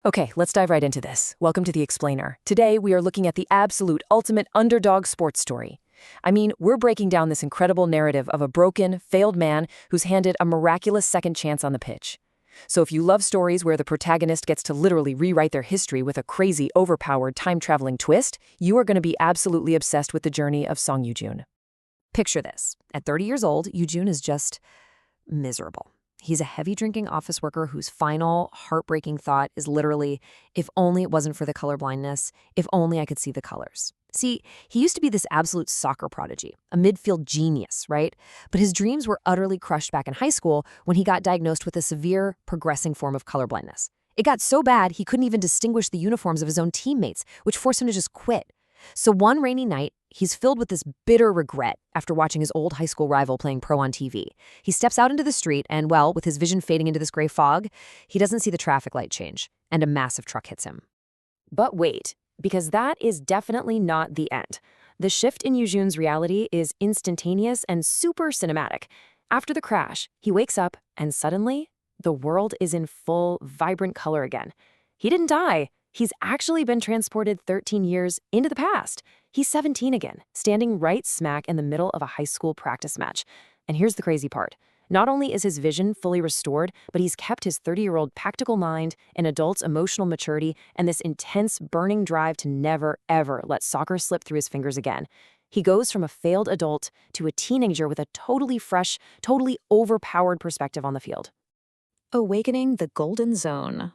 Okay, let's dive right into this. Welcome to The Explainer. Today, we are looking at the absolute ultimate underdog sports story. We're breaking down this incredible narrative of a broken, failed man who's handed a miraculous second chance on the pitch. So if you love stories where the protagonist gets to literally rewrite their history with a crazy, overpowered, time-traveling twist, you are going to be absolutely obsessed with the journey of Song Yoo-jun. Picture this. At 30 years old, Yoo-jun is just miserable. He's a heavy-drinking office worker whose final, heartbreaking thought is literally, if only it wasn't for the colorblindness, if only I could see the colors. See, he used to be this absolute soccer prodigy, a midfield genius, right? But his dreams were utterly crushed back in high school when he got diagnosed with a severe, progressing form of colorblindness. It got so bad he couldn't even distinguish the uniforms of his own teammates, which forced him to just quit. So one rainy night, he's filled with this bitter regret after watching his old high school rival playing pro on TV. He steps out into the street and, well, with his vision fading into this gray fog, he doesn't see the traffic light change, and a massive truck hits him. But wait, because that is definitely not the end. The shift in Yoo-jun's reality is instantaneous and super cinematic. After the crash, he wakes up and suddenly, the world is in full, vibrant color again. He didn't die. He's actually been transported 13 years into the past. He's 17 again, standing right smack in the middle of a high school practice match. And here's the crazy part. Not only is his vision fully restored, but he's kept his 30-year-old practical mind, an adult's emotional maturity, and this intense, burning drive to never, ever let soccer slip through his fingers again. He goes from a failed adult to a teenager with a totally fresh, totally overpowered perspective on the field. Awakening the golden zone.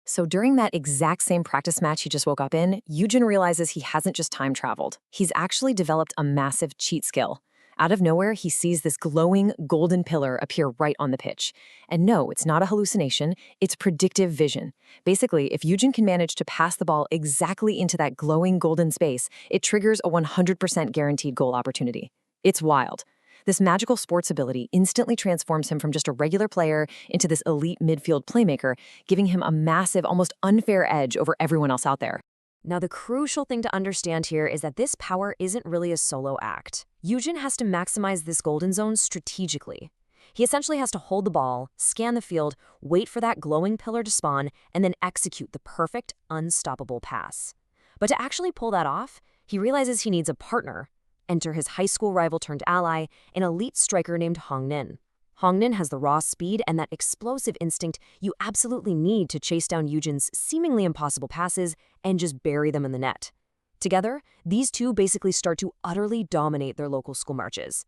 So during that exact same practice match he just woke up in, Yoo-jun realizes he hasn't just time traveled. He's actually developed a massive cheat skill. Out of nowhere, he sees this glowing golden pillar appear right on the pitch. And no, it's not a hallucination, it's predictive vision. Basically, if Yoo-jun can manage to pass the ball exactly into that glowing golden space, it triggers a 100% guaranteed goal opportunity. It's wild. This magical sports ability instantly transforms him from just a regular player into this elite midfield playmaker, giving him a massive, almost unfair edge over everyone else out there. Now, the crucial thing to understand here is that this power isn't really a solo act. Yoo-jun has to maximize this golden zone strategically. He essentially has to hold the ball, scan the field, wait for that glowing pillar to spawn, and then execute the perfect, unstoppable pass. But to actually pull that off, he realizes he needs a partner. Enter his high school rival turned ally, an elite striker named Hong-nin. Hong-nin has the raw speed and that explosive instinct you absolutely need to chase down Yoo-jun's seemingly impossible passes and just bury them in the net. Together, these two basically start to utterly dominate their local school marches.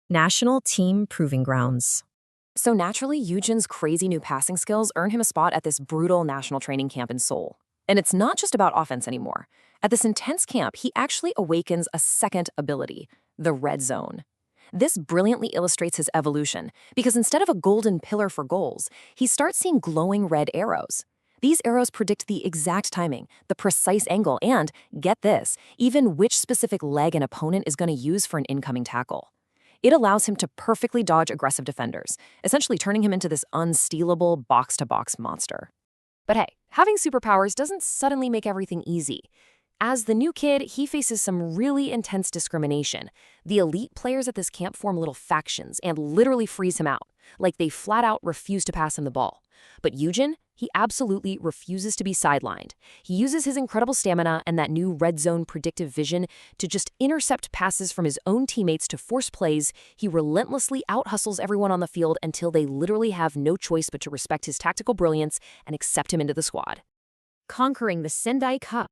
National Team Proving Grounds. So naturally, Yoo-jun's crazy new passing skills earn him a spot at this brutal national training camp in Seoul. And it's not just about offense anymore. At this intense camp, he actually awakens a second ability, the red zone. This brilliantly illustrates his evolution, because instead of a golden pillar for goals, he starts seeing glowing red arrows. These arrows predict the exact timing, the precise angle, and, get this, even which specific leg an opponent is going to use for an incoming tackle. It allows him to perfectly dodge aggressive defenders, essentially turning him into this unstealable box-to-box monster. But hey, having superpowers doesn't suddenly make everything easy. As the new kid, he faces some really intense discrimination. The elite players at this camp form little factions and literally freeze him out, like they flat out refuse to pass him the ball. But Yoo-jun, he absolutely refuses to be sidelined. He uses his incredible stamina and that new red zone predictive vision to just intercept passes from his own teammates to force plays. He relentlessly out-hustles everyone on the field until they literally have no choice but to respect his tactical brilliance and accept him into the squad. Conquering the Sendai Cup.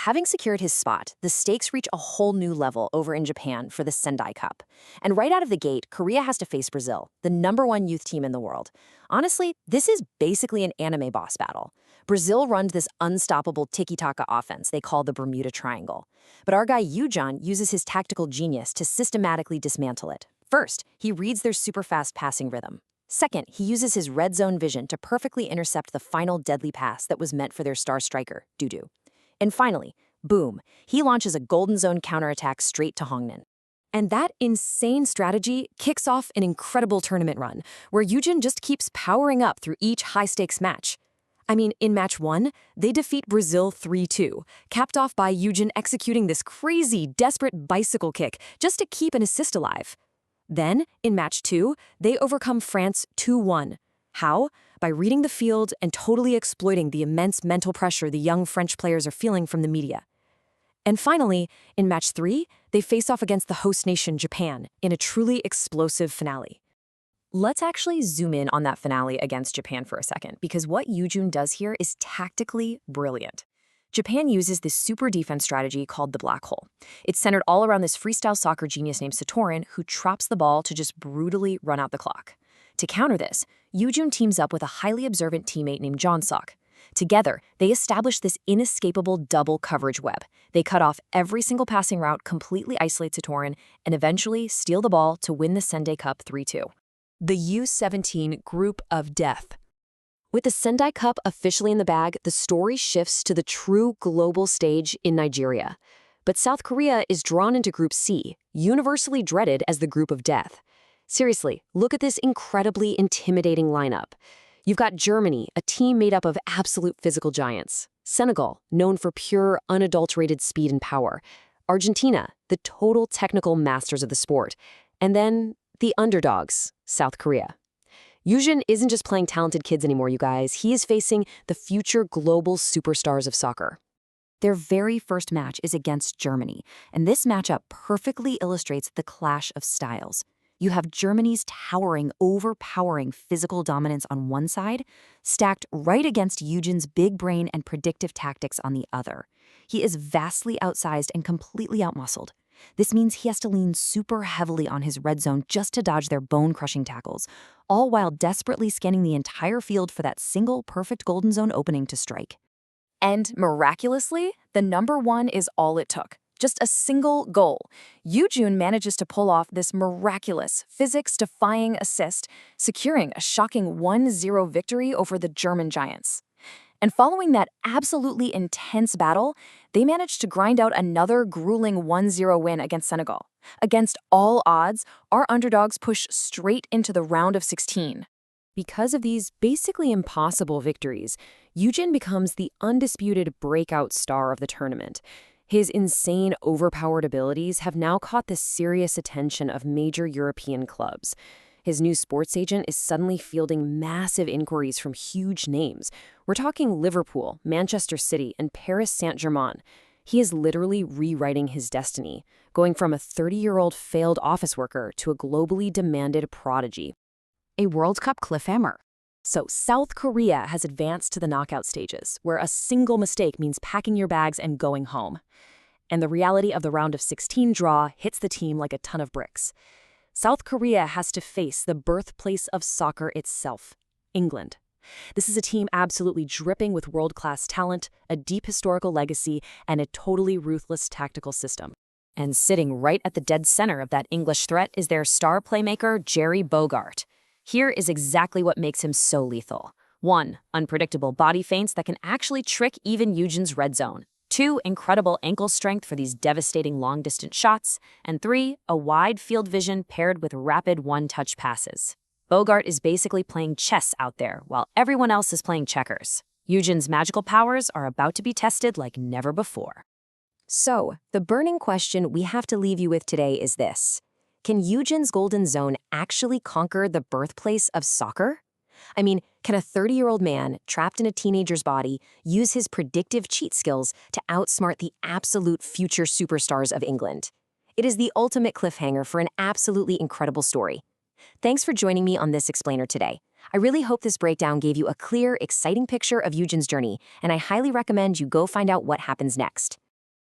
Having secured his spot, the stakes reach a whole new level over in Japan for the Sendai Cup. And right out of the gate, Korea has to face Brazil, the #1 youth team in the world. Honestly, this is basically an anime boss battle. Brazil runs this unstoppable tiki-taka offense they call the Bermuda Triangle. But our guy Yoo-jun uses his tactical genius to systematically dismantle it. First, he reads their super-fast passing rhythm. Second, he uses his red zone vision to perfectly intercept the final deadly pass that was meant for their star striker, Dudu. And finally, boom, he launches a golden zone counterattack straight to Hong-nin. And that insane strategy kicks off an incredible tournament run, where Yoo-jun just keeps powering up through each high-stakes match. In match 1, they defeat Brazil 3-2, capped off by Yoo-jun executing this crazy, desperate bicycle kick just to keep an assist alive. Then, in match 2, they overcome France 2-1. How? By reading the field and totally exploiting the immense mental pressure the young French players are feeling from the media. And finally, in match 3, they face off against the host nation, Japan, in a truly explosive finale. Let's actually zoom in on that finale against Japan for a second, because what Yoojun does here is tactically brilliant. Japan uses this super defense strategy called the black hole. It's centered all around this freestyle soccer genius named Satoran, who traps the ball to just brutally run out the clock. To counter this, Yoojun teams up with a highly observant teammate named Jeonsok. Together, they establish this inescapable double coverage web. They cut off every single passing route, completely isolate Satoran, and eventually steal the ball to win the Sendai Cup 3-2. The U-17 Group of Death. With the Sendai Cup officially in the bag, the story shifts to the true global stage in Nigeria. But South Korea is drawn into Group C, universally dreaded as the Group of Death. Seriously, look at this incredibly intimidating lineup. You've got Germany, a team made up of absolute physical giants. Senegal, known for pure, unadulterated speed and power. Argentina, the total technical masters of the sport. And then the underdogs, South Korea. Yoojun isn't just playing talented kids anymore, you guys. He is facing the future global superstars of soccer. Their very first match is against Germany, and this matchup perfectly illustrates the clash of styles. You have Germany's towering, overpowering physical dominance on one side, stacked right against Yoojun's big brain and predictive tactics on the other. He is vastly outsized and completely outmuscled. This means he has to lean super heavily on his red zone just to dodge their bone-crushing tackles, all while desperately scanning the entire field for that single perfect golden zone opening to strike. And miraculously, the number 1 is all it took. Just a single goal. Yoojun manages to pull off this miraculous, physics-defying assist, securing a shocking 1-0 victory over the German giants. And following that absolutely intense battle, they managed to grind out another grueling 1-0 win against Senegal. Against all odds, our underdogs push straight into the round of 16. Because of these basically impossible victories, Yoojun becomes the undisputed breakout star of the tournament. His insane, overpowered abilities have now caught the serious attention of major European clubs. His new sports agent is suddenly fielding massive inquiries from huge names. We're talking Liverpool, Manchester City, and Paris Saint-Germain. He is literally rewriting his destiny, going from a 30-year-old failed office worker to a globally demanded prodigy. A World Cup cliffhanger. So South Korea has advanced to the knockout stages, where a single mistake means packing your bags and going home. And the reality of the round of 16 draw hits the team like a ton of bricks. South Korea has to face the birthplace of soccer itself, England. This is a team absolutely dripping with world-class talent, a deep historical legacy, and a totally ruthless tactical system. And sitting right at the dead center of that English threat is their star playmaker, Jerry Bogart. Here is exactly what makes him so lethal. 1. Unpredictable body feints that can actually trick even Yoojun's red zone. 2. Incredible ankle strength for these devastating long-distance shots. And 3. A wide field vision paired with rapid one-touch passes. Bogart is basically playing chess out there, while everyone else is playing checkers. Yoojun's magical powers are about to be tested like never before. So, the burning question we have to leave you with today is this. Can Yoojun's golden zone actually conquer the birthplace of soccer? I mean, can a 30-year-old man trapped in a teenager's body use his predictive cheat skills to outsmart the absolute future superstars of England? It is the ultimate cliffhanger for an absolutely incredible story. Thanks for joining me on this explainer today. I really hope this breakdown gave you a clear, exciting picture of Yoojun's journey, and I highly recommend you go find out what happens next.